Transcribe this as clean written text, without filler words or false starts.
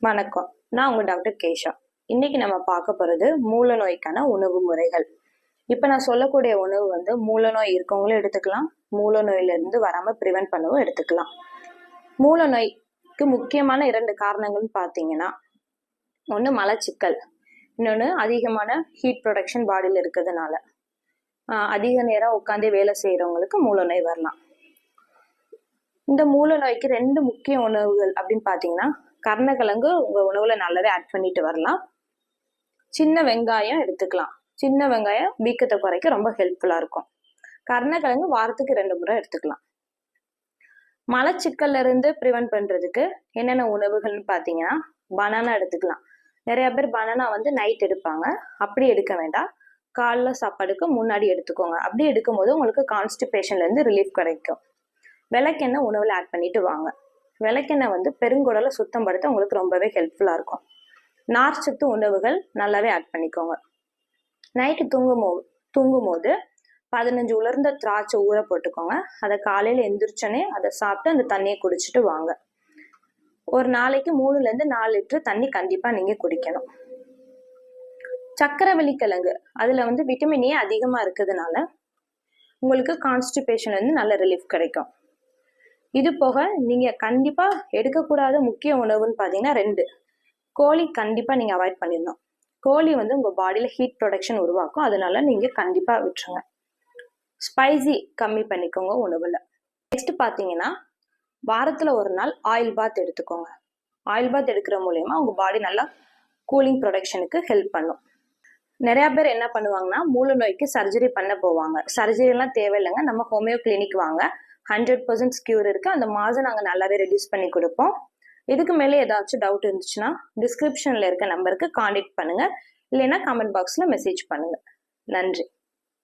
வணக்கம். நான் உங்க டாக்டர் கேஷா. இன்னைக்கு நம்ம பார்க்க போறது மூல நோய்க்கான உணவு முறைகள். இப்ப நான் சொல்லக்கூடிய உணவு மூல நோய் இருக்கவங்களும் எடுத்துக்கலாம், மூல நோயில இருந்து வராம பிரிவென்ட் பண்ணவும் எடுத்துக்கலாம். மூல நோய்க்கு முக்கியமான 2 காரணங்கள்னு பார்த்தீங்கன்னா, ஒன்று மலச்சிக்கல், இன்னொன்று அதிகமான ஹீட் ப்ரொடக்ஷன் பாடியில் இருக்கிறதுனால. அதிக நேரம் உட்காந்து வேலை செய்யறவங்களுக்கு மூல நோய் வரலாம். இந்த மூல நோய்க்கு 2 முக்கிய உணவுகள் அப்படின்னு பார்த்தீங்கன்னா, கருணக்கிழங்கு உங்க உணவுல நல்லாவே ஆட் பண்ணிட்டு வரலாம். சின்ன வெங்காயம் எடுத்துக்கலாம். சின்ன வெங்காயம் வீக்கத்தை குறைக்க ரொம்ப ஹெல்ப்ஃபுல்லா இருக்கும். கருணக்கிழங்கு வாரத்துக்கு 2 முறை எடுத்துக்கலாம். மலச்சிக்கல்ல இருந்து ப்ரிவென்ட் பண்றதுக்கு என்னென்ன உணவுகள்னு பார்த்தீங்கன்னா, பனானா எடுத்துக்கலாம். நிறைய பேர் பனானா நைட் எடுப்பாங்க. அப்படி எடுக்க வேண்டாம், காலைல சாப்பாடுக்கு முன்னாடி எடுத்துக்கோங்க. அப்படி எடுக்கும்போது உங்களுக்கு கான்ஸ்டிபேஷன்ல இருந்து ரிலீஃப் கிடைக்கும். விளக்கெண்ணெய் உணவுல ஆட் பண்ணிட்டு வாங்க. விளக்கெண்ணெய் பெருங்குடலை சுத்தம் படுத்த உங்களுக்கு ரொம்பவே ஹெல்ப்ஃபுல்லா இருக்கும். நார்ச்சத்து உணவுகள் நல்லாவே ஆட் பண்ணிக்கோங்க. நைட்டு தூங்கும்போது 15 உலர்ந்த திராட்சை ஊற போட்டுக்கோங்க. அதை காலையில எந்திரிச்சோன்னே அதை சாப்பிட்டு அந்த தண்ணியை குடிச்சிட்டு வாங்க. ஒரு நாளைக்கு 3-4 லிட்டர் தண்ணி கண்டிப்பா நீங்க குடிக்கணும். சக்கரவள்ளி கிழங்கு, அதுல விட்டமின் ஏ அதிகமா இருக்கிறதுனால உங்களுக்கு கான்ஸ்டிபேஷன்ல இருந்து நல்ல ரிலீஃப் கிடைக்கும். இது போக நீங்க கண்டிப்பா எடுக்கக்கூடாத முக்கிய உணவுன்னு பார்த்தீங்கன்னா 2. கோழி கண்டிப்பா நீங்க அவாய்ட் பண்ணிடணும். கோழி உங்க பாடியில ஹீட் ப்ரொடக்ஷன் உருவாக்கும். அதனால நீங்க கண்டிப்பா விட்டுருங்க. ஸ்பைசி கம்மி பண்ணிக்கோங்க உணவுல. நெக்ஸ்ட் பார்த்தீங்கன்னா, வாரத்துல ஒரு நாள் ஆயில் பாத் எடுத்துக்கோங்க. ஆயில் பாத் எடுக்கிற மூலயமா உங்க பாடி நல்லா கூலிங் ப்ரொடக்ஷனுக்கு ஹெல்ப் பண்ணும். நிறைய பேர் என்ன பண்ணுவாங்கன்னா, மூல நோய்க்கு சர்ஜரி பண்ண போவாங்க. சர்ஜரி எல்லாம் தேவையில்லைங்க, நம்ம ஹோமியோ கிளினிக் வாங்க, 100% கியூர் இருக்கு. அந்த மாதம் நாங்கள் நல்லாவே ரெடியூஸ் பண்ணி கொடுப்போம். இதுக்கு மேலே ஏதாச்சும் டவுட் இருந்துச்சுன்னா டிஸ்கிரிப்ஷன்ல இருக்க நம்பருக்கு கான்டாக்ட் பண்ணுங்க, இல்லைன்னா கமெண்ட் பாக்ஸ்ல மெசேஜ் பண்ணுங்க. நன்றி.